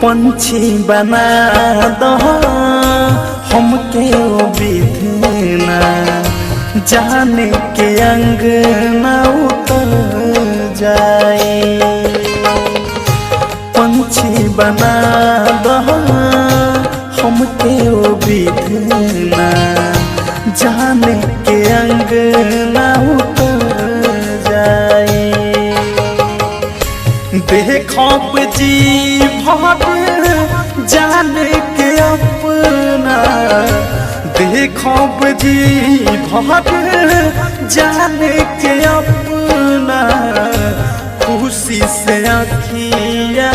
पंछी बना दो हमके ओ विधना, जाने के अंग न उतर जाए। पंछी बना दो हमके ओ विधना, जाने के अंग न उतर जाए। देखो जी भर जाने के अपना, देखो जी भर जाने के अपना, खुशी से अखियाँ